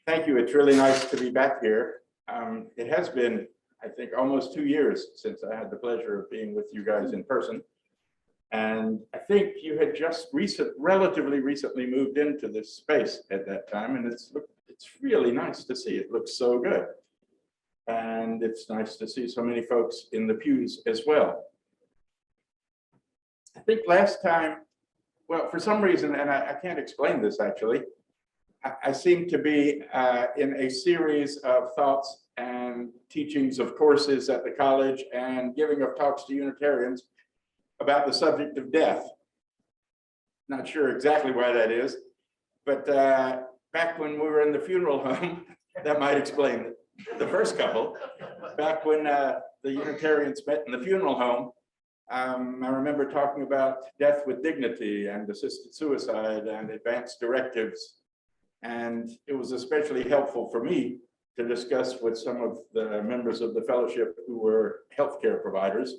Thank you. It's really nice to be back here. It has been, I think, almost 2 years since I had the pleasure of being with you guys in person. And I think you had just relatively recently moved into this space at that time, and it's really nice to see. It looks so good. And it's nice to see so many folks in the pews as well. I think last time, well, for some reason, and I can't explain this actually, I seem to be in a series of thoughts and teachings of courses at the college and giving of talks to Unitarians about the subject of death. Not sure exactly why that is, but back when we were in the funeral home, that might explain the first couple. Back when the Unitarians met in the funeral home, I remember talking about death with dignity and assisted suicide and advanced directives. And it was especially helpful for me to discuss with some of the members of the fellowship who were healthcare providers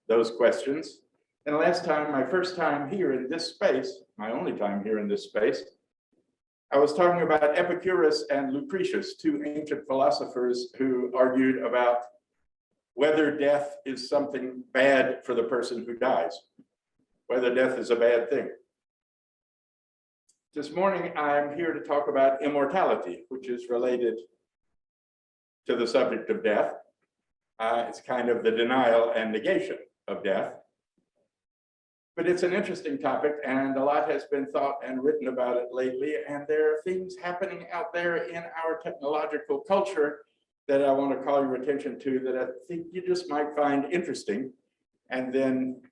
those questions. And last time, my first time here in this space, my only time here in this space, I was talking about Epicurus and Lucretius, two ancient philosophers who argued about whether death is something bad for the person who dies, whether death is a bad thing. This morning, I'm here to talk about immortality, which is related to the subject of death. It's kind of the denial and negation of death. But it's an interesting topic, and a lot has been thought and written about it lately, and there are things happening out there in our technological culture that I want to call your attention to that I think you just might find interesting, and then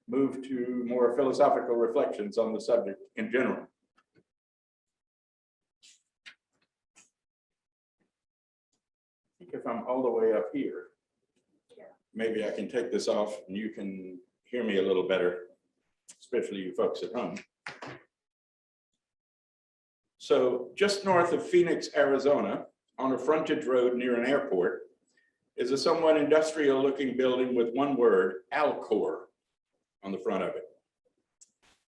move to more philosophical reflections on the subject in general. If I'm all the way up here, maybe I can take this off and you can hear me a little better, especially you folks at home. So just north of Phoenix, Arizona, on a frontage road near an airport, is a somewhat industrial looking building with one word, Alcor, on the front of it.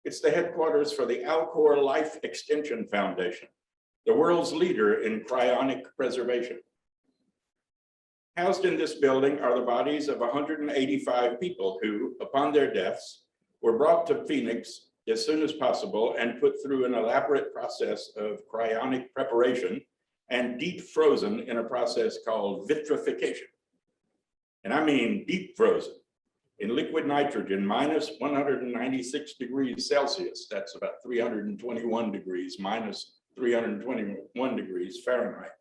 It's the headquarters for the Alcor Life Extension Foundation, the world's leader in cryonic preservation. Housed in this building are the bodies of 185 people who, upon their deaths, were brought to Phoenix as soon as possible and put through an elaborate process of cryonic preparation and deep frozen in a process called vitrification. And I mean deep frozen in liquid nitrogen minus 196 degrees Celsius. That's about 321 degrees minus 321 degrees Fahrenheit.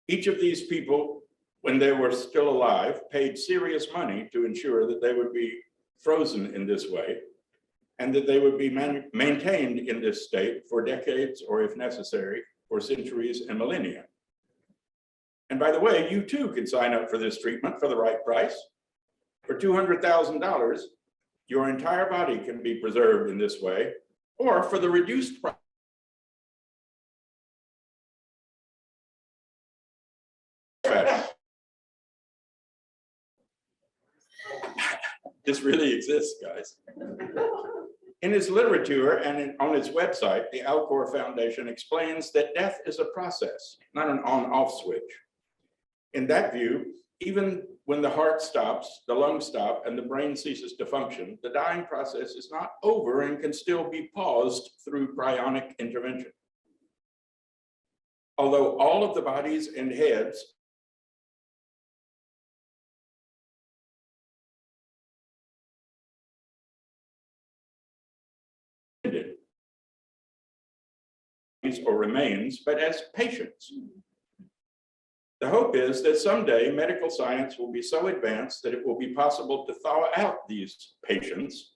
Each of these people, when they were still alive, paid serious money to ensure that they would be frozen in this way and that they would be maintained in this state for decades or, if necessary, for centuries and millennia. And by the way, you too can sign up for this treatment for the right price. For $200,000, your entire body can be preserved in this way, or for the reduced price. This really exists, guys. In its literature and on its website, the Alcor Foundation explains that death is a process, not an on-off switch. In that view, even when the heart stops, the lungs stop, and the brain ceases to function, the dying process is not over and can still be paused through cryonic intervention. Although all of the bodies and heads or remains, but as patients. The hope is that someday medical science will be so advanced that it will be possible to thaw out these patients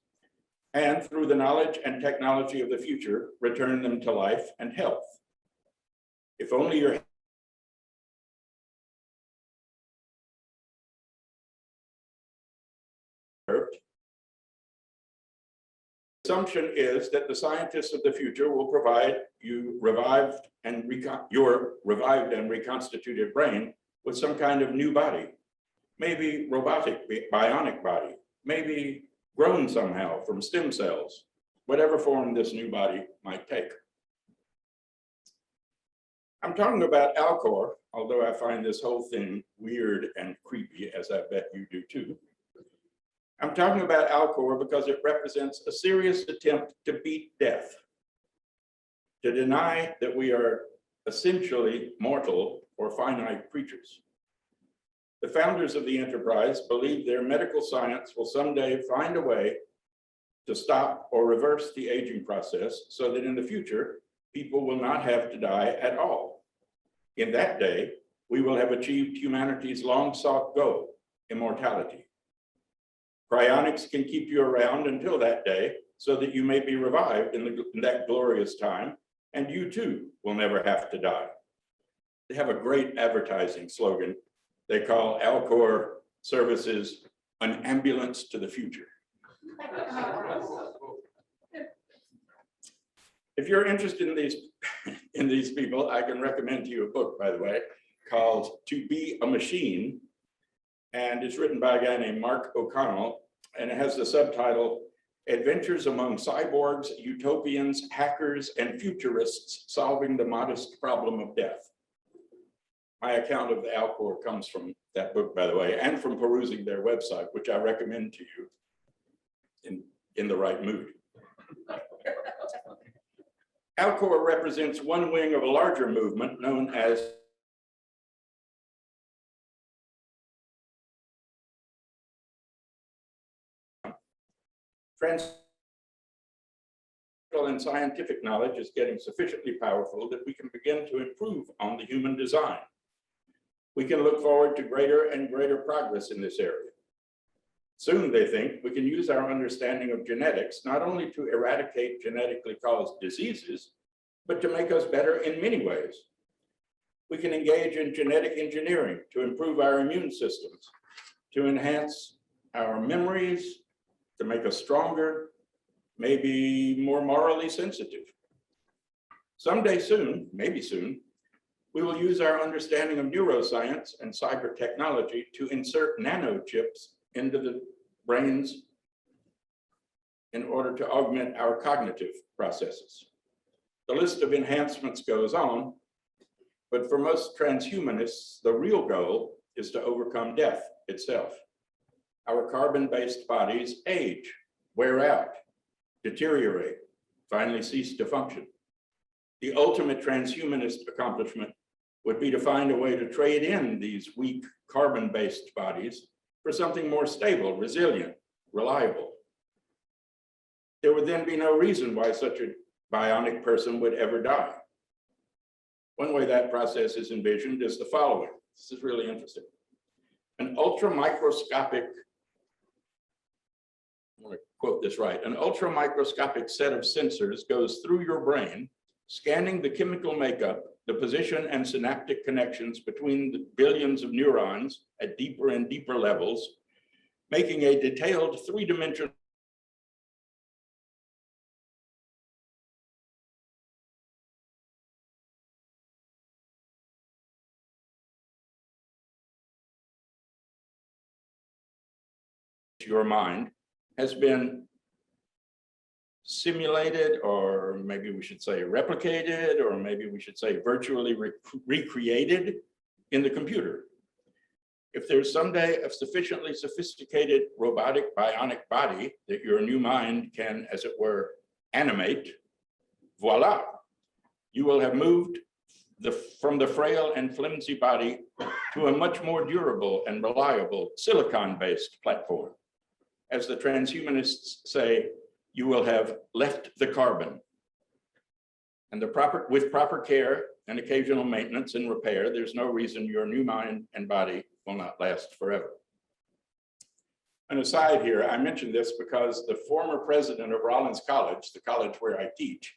and, through the knowledge and technology of the future, return them to life and health. If only your assumption is that the scientists of the future will provide you your revived and reconstituted brain with some kind of new body, maybe robotic, bionic body, maybe grown somehow from stem cells, whatever form this new body might take. I'm talking about Alcor, although I find this whole thing weird and creepy, as I bet you do too. I'm talking about Alcor because it represents a serious attempt to beat death, to deny that we are essentially mortal or finite creatures. The founders of the enterprise believe their medical science will someday find a way to stop or reverse the aging process so that in the future, people will not have to die at all. In that day, we will have achieved humanity's long-sought goal, immortality. Cryonics can keep you around until that day so that you may be revived in that glorious time, and you too will never have to die. They have a great advertising slogan. They call Alcor services an ambulance to the future. If you're interested in these people, I can recommend to you a book, by the way, called To Be a Machine, and it's written by a guy named Mark O'Connell, and it has the subtitle, Adventures Among Cyborgs, Utopians, Hackers, and Futurists Solving the Modest Problem of Death. My account of the Alcor comes from that book, by the way, and from perusing their website, which I recommend to you in the right mood. Alcor represents one wing of a larger movement known as and scientific knowledge is getting sufficiently powerful that we can begin to improve on the human design. We can look forward to greater and greater progress in this area. Soon, they think, we can use our understanding of genetics not only to eradicate genetically caused diseases, but to make us better in many ways. We can engage in genetic engineering to improve our immune systems, to enhance our memories, to make us stronger, maybe more morally sensitive. Someday soon, maybe soon, we will use our understanding of neuroscience and cyber technology to insert nanochips into the brains in order to augment our cognitive processes. The list of enhancements goes on, but for most transhumanists, the real goal is to overcome death itself. Our carbon-based bodies age, wear out, deteriorate, finally cease to function. The ultimate transhumanist accomplishment would be to find a way to trade in these weak carbon-based bodies for something more stable, resilient, reliable. There would then be no reason why such a bionic person would ever die. One way that process is envisioned is the following. This is really interesting. An ultramicroscopic, I want to quote this right, an ultramicroscopic set of sensors goes through your brain, scanning the chemical makeup, the position and synaptic connections between the billions of neurons at deeper and deeper levels, making a detailed three-dimensional your mind has been simulated, or maybe we should say replicated, or maybe we should say virtually recreated in the computer. If there's someday a sufficiently sophisticated robotic bionic body that your new mind can, as it were, animate, voila, you will have moved from the frail and flimsy body to a much more durable and reliable silicon-based platform. As the transhumanists say, you will have left the carbon. And with proper care and occasional maintenance and repair, there's no reason your new mind and body will not last forever. An aside here, I mention this because the former president of Rollins College, the college where I teach,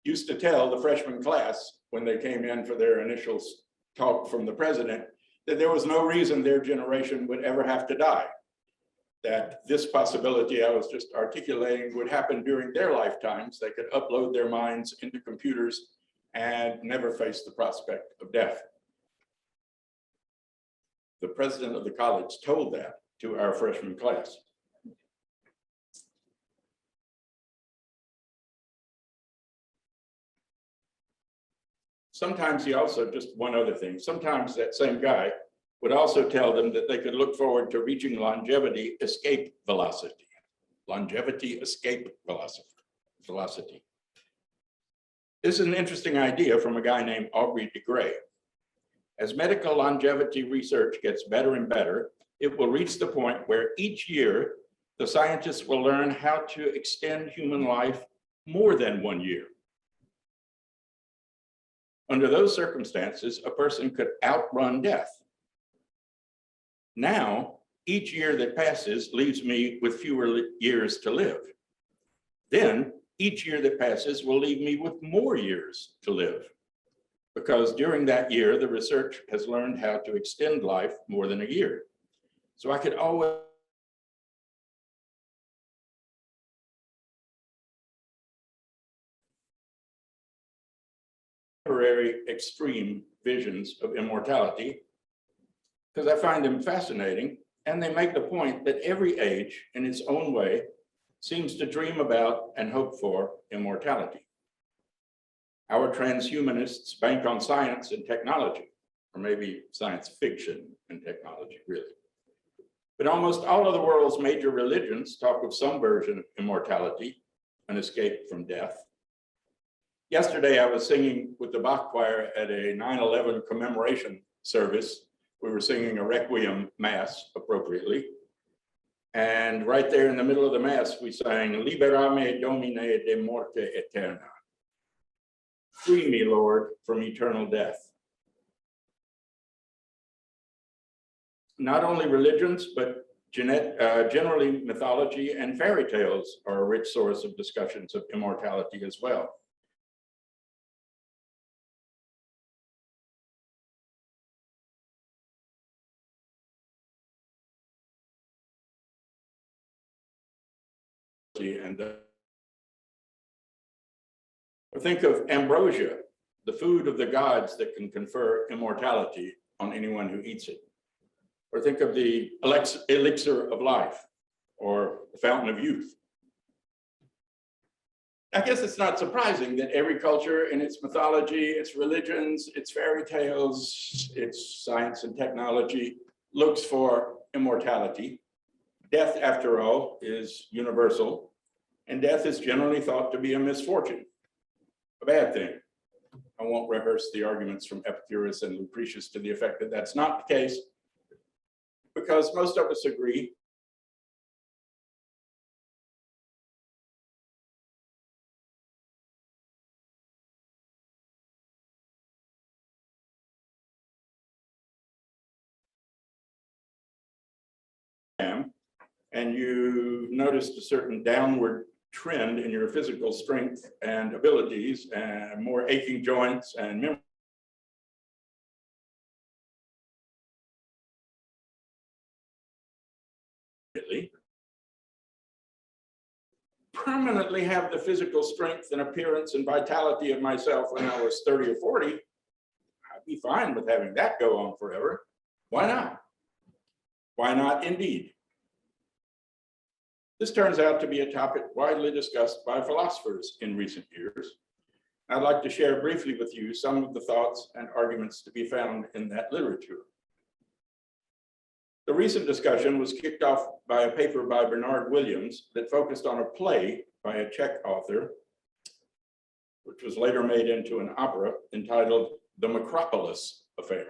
used to tell the freshman class when they came in for their initial talk from the president that there was no reason their generation would ever have to die. That this possibility I was just articulating would happen during their lifetimes. They could upload their minds into computers and never face the prospect of death. The president of the college told that to our freshman class. Sometimes he also, just one other thing, sometimes that same guy would also tell them that they could look forward to reaching longevity escape velocity. Longevity escape velocity. This is an interesting idea from a guy named Aubrey de Grey. As medical longevity research gets better and better, it will reach the point where each year the scientists will learn how to extend human life more than 1 year. Under those circumstances, a person could outrun death. Now, each year that passes leaves me with fewer years to live. Then, each year that passes will leave me with more years to live, because during that year, the research has learned how to extend life more than a year. So I could always temporary extreme visions of immortality, because I find them fascinating, and they make the point that every age in its own way seems to dream about and hope for immortality. Our transhumanists bank on science and technology, or maybe science fiction and technology, really. But almost all of the world's major religions talk of some version of immortality, an escape from death. Yesterday, I was singing with the Bach choir at a 9/11 commemoration service. We were singing a Requiem Mass appropriately. And right there in the middle of the Mass, we sang, Liberame Domine de morte eterna. Free me, Lord, from eternal death. Not only religions, but generally mythology and fairy tales are a rich source of discussions of immortality as well. And think of ambrosia, the food of the gods that can confer immortality on anyone who eats it. Or think of the elixir of life, or the fountain of youth. I guess it's not surprising that every culture in its mythology, its religions, its fairy tales, its science and technology looks for immortality. Death, after all, is universal, and death is generally thought to be a misfortune, a bad thing. I won't rehearse the arguments from Epicurus and Lucretius to the effect that that's not the case, because most of us agree and you noticed a certain downward trend in your physical strength and abilities and more aching joints and memory. Permanently have the physical strength and appearance and vitality of myself when I was 30 or 40, I'd be fine with having that go on forever. Why not? Why not indeed? This turns out to be a topic widely discussed by philosophers in recent years. I'd like to share briefly with you some of the thoughts and arguments to be found in that literature. The recent discussion was kicked off by a paper by Bernard Williams that focused on a play by a Czech author, which was later made into an opera entitled The Mcropolis Affair.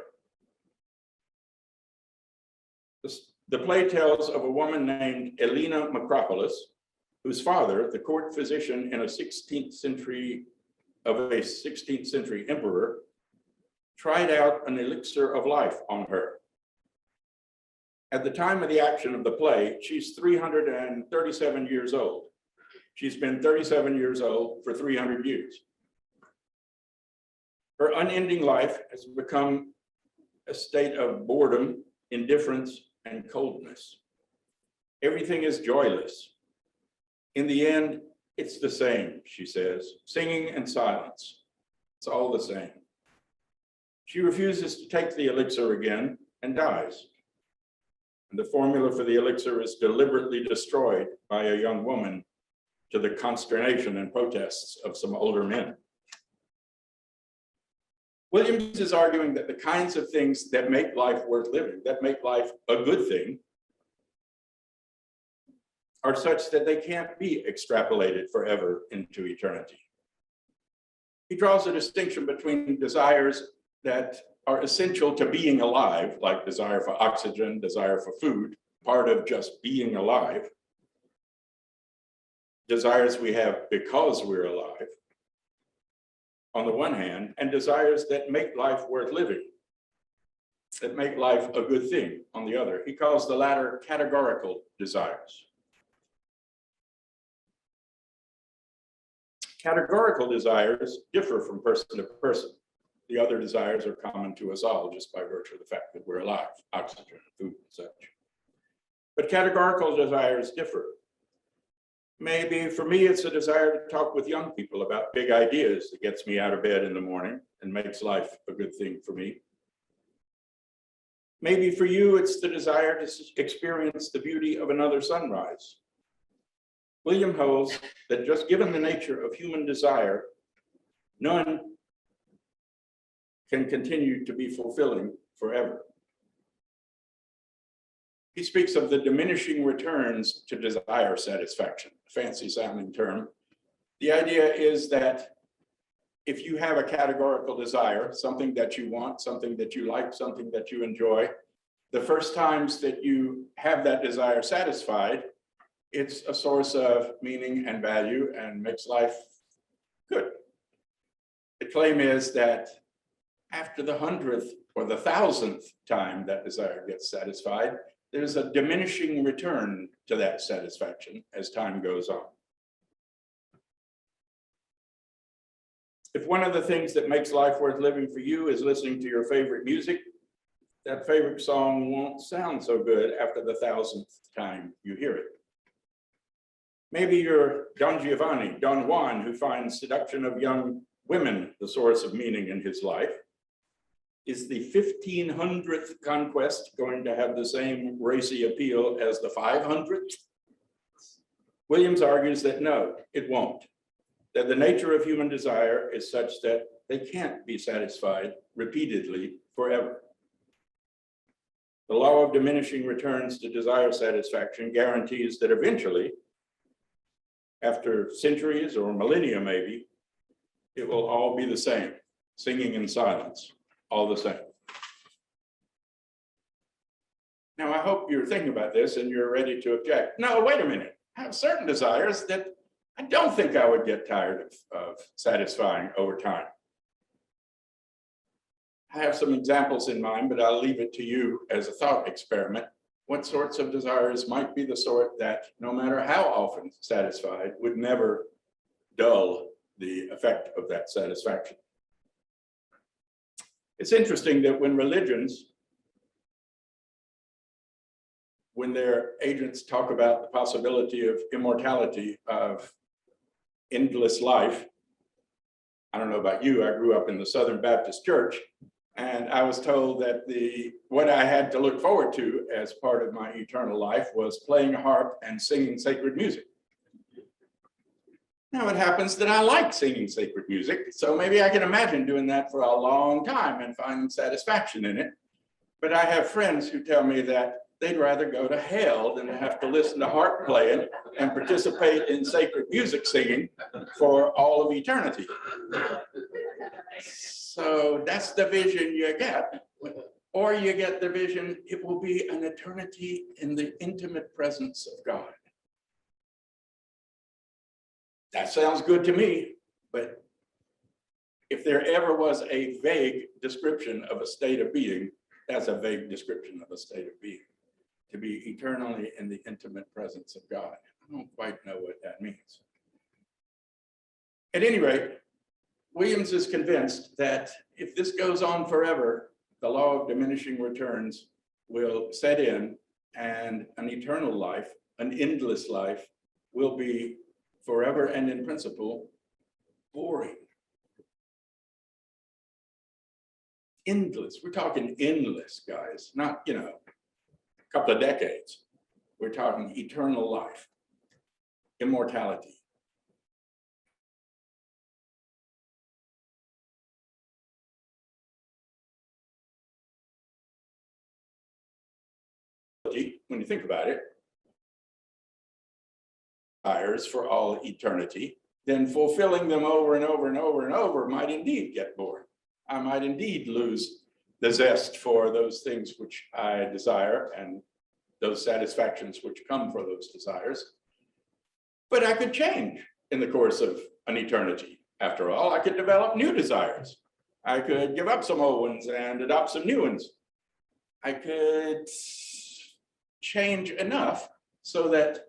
The play tells of a woman named Elena Mcropolis, whose father, the court physician in a 16th century emperor, tried out an elixir of life on her. At the time of the action of the play, she's 337 years old. She's been 37 years old for 300 years. Her unending life has become a state of boredom, indifference, and coldness. Everything is joyless. In the end, it's the same, she says, singing and silence. It's all the same. She refuses to take the elixir again and dies. And the formula for the elixir is deliberately destroyed by a young woman to the consternation and protests of some older men. Williams is arguing that the kinds of things that make life worth living, that make life a good thing, are such that they can't be extrapolated forever into eternity. He draws a distinction between desires that are essential to being alive, like desire for oxygen, desire for food, part of just being alive, desires we have because we're alive, on the one hand, and desires that make life worth living, that make life a good thing, on the other. He calls the latter categorical desires. Categorical desires differ from person to person. The other desires are common to us all just by virtue of the fact that we're alive, oxygen, food, and such. But categorical desires differ. Maybe for me, it's a desire to talk with young people about big ideas that gets me out of bed in the morning and makes life a good thing for me. Maybe for you, it's the desire to experience the beauty of another sunrise. William holds that just given the nature of human desire, none can continue to be fulfilling forever. He speaks of the diminishing returns to desire satisfaction, a fancy sounding term. The idea is that if you have a categorical desire, something that you want, something that you like, something that you enjoy, the first times that you have that desire satisfied, it's a source of meaning and value and makes life good. The claim is that after the 100th or the 1,000th time that desire gets satisfied, there's a diminishing return to that satisfaction as time goes on. If one of the things that makes life worth living for you is listening to your favorite music, that favorite song won't sound so good after the 1,000th time you hear it. Maybe you're Don Giovanni, Don Juan, who finds seduction of young women the source of meaning in his life. Is the 1,500th conquest going to have the same racy appeal as the 500th? Williams argues that no, it won't. That the nature of human desire is such that they can't be satisfied repeatedly forever. The law of diminishing returns to desire satisfaction guarantees that eventually, after centuries or millennia maybe, it will all be the same, singing in silence, all the same. Now, I hope you're thinking about this and you're ready to object. No, wait a minute. I have certain desires that I don't think I would get tired of satisfying over time. I have some examples in mind, but I'll leave it to you as a thought experiment. What sorts of desires might be the sort that, no matter how often satisfied, would never dull the effect of that satisfaction? It's interesting that when religions, when their agents talk about the possibility of immortality, of endless life, I don't know about you, I grew up in the Southern Baptist Church, and I was told that what I had to look forward to as part of my eternal life was playing a harp and singing sacred music. Now it happens that I like singing sacred music, so maybe I can imagine doing that for a long time and finding satisfaction in it. But I have friends who tell me that they'd rather go to hell than to have to listen to harp playing and participate in sacred music singing for all of eternity. So that's the vision you get. Or you get the vision, it will be an eternity in the intimate presence of God. That sounds good to me, but if there ever was a vague description of a state of being, that's a vague description of a state of being. To be eternally in the intimate presence of God. I don't quite know what that means. At any rate, Williams is convinced that if this goes on forever, the law of diminishing returns will set in, and an eternal life, an endless life, will be forever and in principle boring. Endless. We're talking endless, guys, not, a couple of decades. We're talking eternal life, immortality. when you think about it, desires for all eternity, then fulfilling them over and over and over and over might indeed get bored. I might indeed lose the zest for those things which I desire and those satisfactions which come for those desires. But I could change in the course of an eternity. After all, I could develop new desires. I could give up some old ones and adopt some new ones. I could change enough so that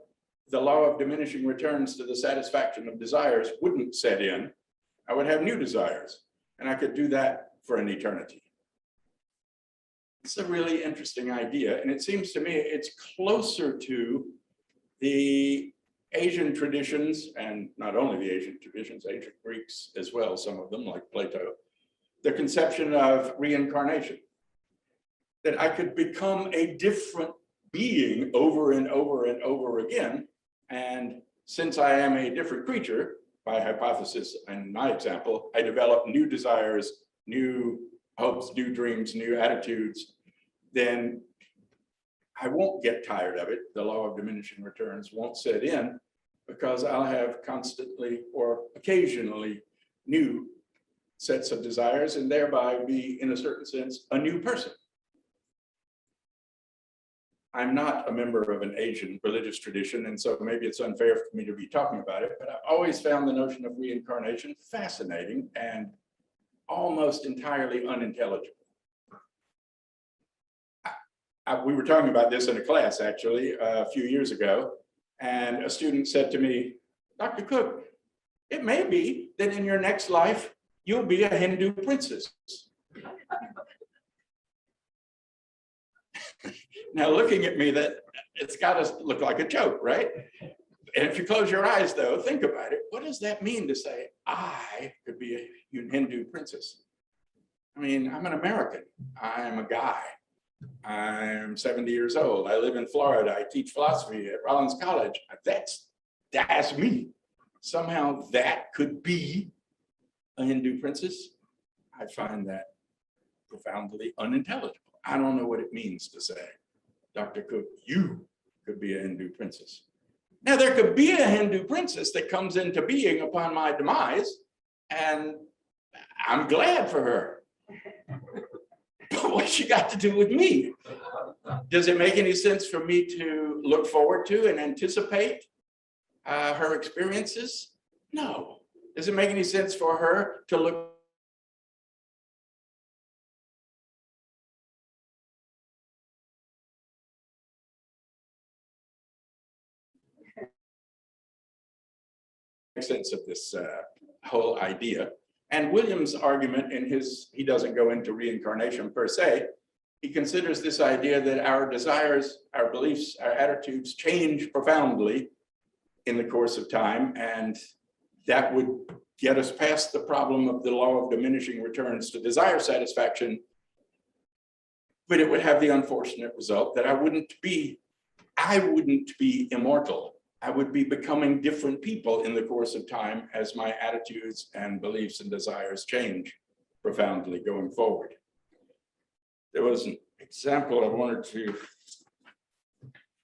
the law of diminishing returns to the satisfaction of desires wouldn't set in. I would have new desires, and I could do that for an eternity. It's a really interesting idea, and it seems to me it's closer to the Asian traditions, and not only the Asian traditions, ancient Greeks as well, some of them like Plato, the conception of reincarnation, that I could become a different being over and over and over again. And since I am a different creature, by hypothesis and my example, I develop new desires, new hopes, new dreams, new attitudes, then I won't get tired of it. The law of diminishing returns won't set in because I'll have constantly or occasionally new sets of desires and thereby be, in a certain sense, a new person. I'm not a member of an Asian religious tradition, and so maybe it's unfair for me to be talking about it, but I've always found the notion of reincarnation fascinating and almost entirely unintelligible. We were talking about this in a class, actually, a few years ago, and a student said to me, Dr. Cook, it may be that in your next life, you'll be a Hindu princess. Now, looking at me, that it's got to look like a joke, right? And if you close your eyes, though, think about it. What does that mean to say, I could be a Hindu princess? I mean, I'm an American. I'm a guy. I'm 70 years old. I live in Florida. I teach philosophy at Rollins College. That's me. Somehow that could be a Hindu princess. I find that profoundly unintelligible. I don't know what it means to say, Dr. Cook, you could be a Hindu princess. Now, there could be a Hindu princess that comes into being upon my demise, and I'm glad for her. But what's she got to do with me? Does it make any sense for me to look forward to and anticipate her experiences? No. Does it make any sense for her to look sense of this whole idea? And Williams' argument in his, he doesn't go into reincarnation per se, he considers this idea that our desires, our beliefs, our attitudes change profoundly in the course of time, and that would get us past the problem of the law of diminishing returns to desire satisfaction, but it would have the unfortunate result that I wouldn't be immortal. I would be becoming different people in the course of time as my attitudes and beliefs and desires change profoundly going forward. There was an example I wanted to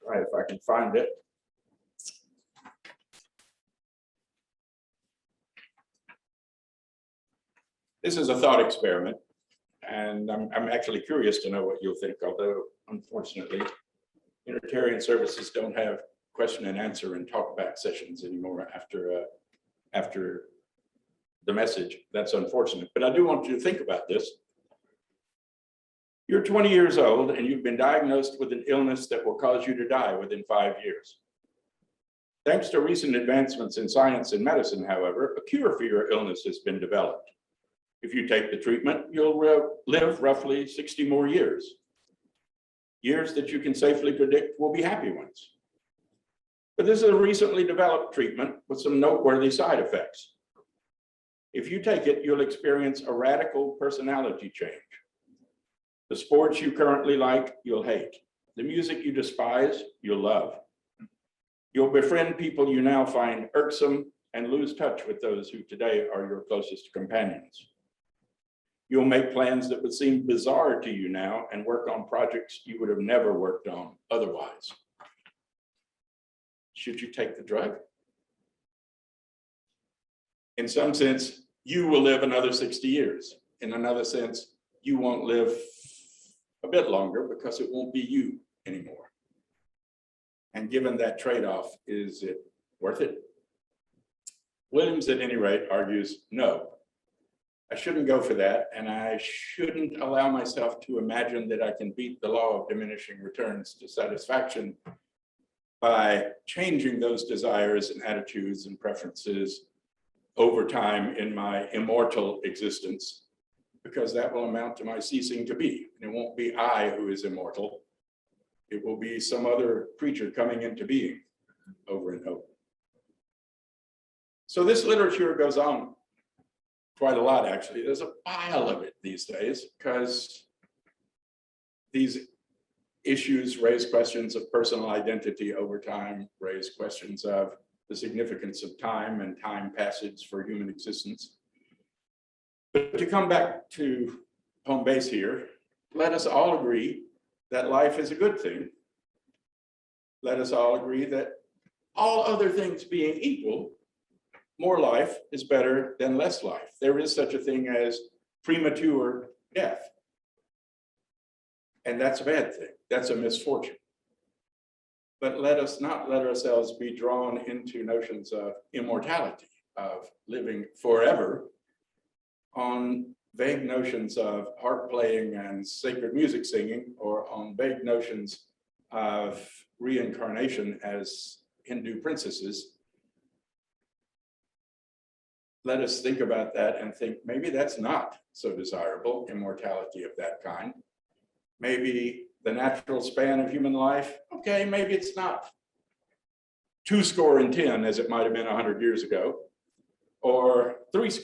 try if I can find it. This is a thought experiment, and I'm actually curious to know what you'll think, although unfortunately, Unitarian services don't have question and answer and talk back sessions anymore after the message. That's unfortunate, but I do want you to think about this. You're 20 years old and you've been diagnosed with an illness that will cause you to die within 5 years. Thanks to recent advancements in science and medicine, however, a cure for your illness has been developed. If you take the treatment, you'll live roughly 60 more years. Years that you can safely predict will be happy ones. But this is a recently developed treatment with some noteworthy side effects. If you take it, you'll experience a radical personality change. The sports you currently like, you'll hate. The music you despise, you'll love. You'll befriend people you now find irksome and lose touch with those who today are your closest companions. You'll make plans that would seem bizarre to you now and work on projects you would have never worked on otherwise. Should you take the drug? In some sense, you will live another 60 years. In another sense, you won't live a bit longer because it won't be you anymore. And given that trade-off, is it worth it? Williams, at any rate, argues no. I shouldn't go for that, and I shouldn't allow myself to imagine that I can beat the law of diminishing returns to satisfaction by changing those desires and attitudes and preferences over time in my immortal existence, because that will amount to my ceasing to be. And it won't be I who is immortal. It will be some other creature coming into being over and over. So this literature goes on quite a lot, actually. There's a pile of it these days because these issues raise questions of personal identity over time, raise questions of the significance of time and time passage for human existence. But to come back to home base here, let us all agree that life is a good thing. Let us all agree that all other things being equal, more life is better than less life. There is such a thing as premature death. And that's a bad thing. That's a misfortune. But let us not let ourselves be drawn into notions of immortality, of living forever, on vague notions of harp playing and sacred music singing, or on vague notions of reincarnation as Hindu princesses. Let us think about that and think maybe that's not so desirable, immortality of that kind. Maybe the natural span of human life, okay, maybe it's not 210 as it might have been 100 years ago, or 80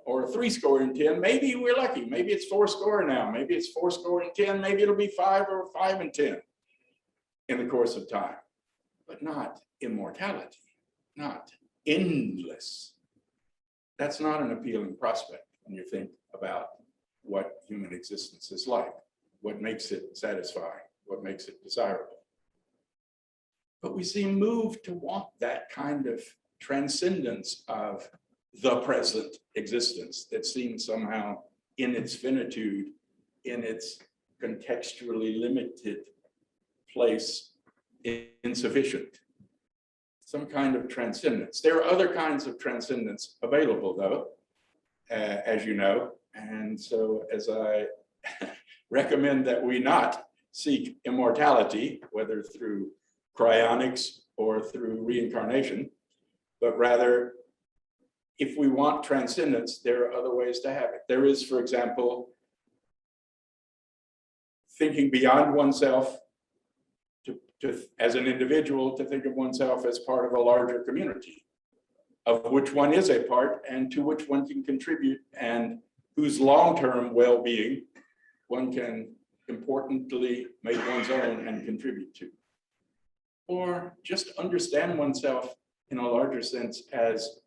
or 310. Maybe we're lucky. Maybe it's 80 now. Maybe it's 10. Maybe it'll be 5 or 5 and 10 in the course of time, but not immortality, not endless. That's not an appealing prospect when you think about what human existence is like, what makes it satisfying, what makes it desirable. But we seem moved to want that kind of transcendence of the present existence that seems somehow in its finitude, in its contextually limited place, insufficient. Some kind of transcendence. There are other kinds of transcendence available, though, as you know. And so as I recommend that we not seek immortality, whether through cryonics or through reincarnation, but rather, if we want transcendence, there are other ways to have it. There is, for example, thinking beyond oneself, as an individual, to think of oneself as part of a larger community, of which one is a part and to which one can contribute, and whose long-term well-being one can importantly make one's own and contribute to. Or just understand oneself in a larger sense as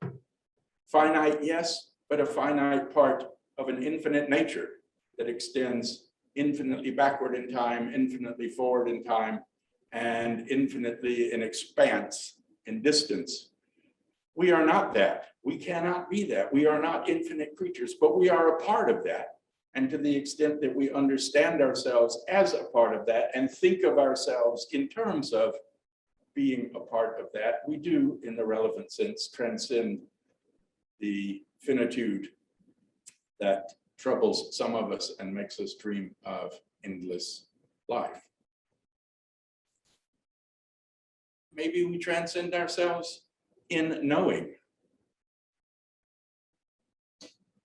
finite, yes, but a finite part of an infinite nature that extends infinitely backward in time, infinitely forward in time, and infinitely in expanse, in distance. We are not that. We cannot be that. We are not infinite creatures, but we are a part of that. And to the extent that we understand ourselves as a part of that and think of ourselves in terms of being a part of that, we do, in the relevant sense, transcend the finitude that troubles some of us and makes us dream of endless life. Maybe we transcend ourselves in knowing.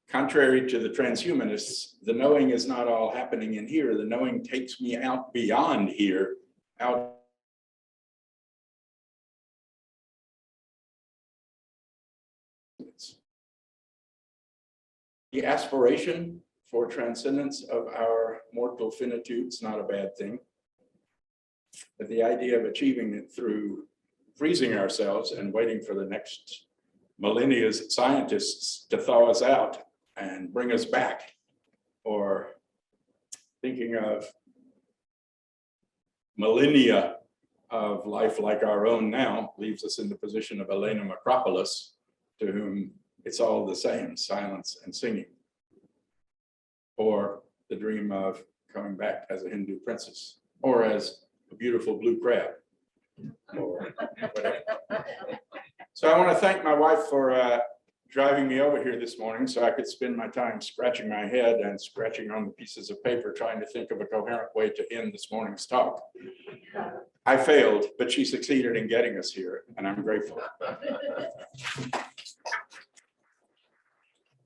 Contrary to the transhumanists, the knowing is not all happening in here. The knowing takes me out beyond here, out. The aspiration for transcendence of our mortal finitude is not a bad thing. But the idea of achieving it through freezing ourselves and waiting for the next millennia's scientists to thaw us out and bring us back or thinking of millennia of life like our own now leaves us in the position of Elena Mcropolis, to whom it's all the same, silence and singing. Or the dream of coming back as a Hindu princess, or as a beautiful blue crab, or whatever. So I want to thank my wife for driving me over here this morning so I could spend my time scratching my head and scratching on the pieces of paper trying to think of a coherent way to end this morning's talk. I failed, but she succeeded in getting us here, and I'm grateful.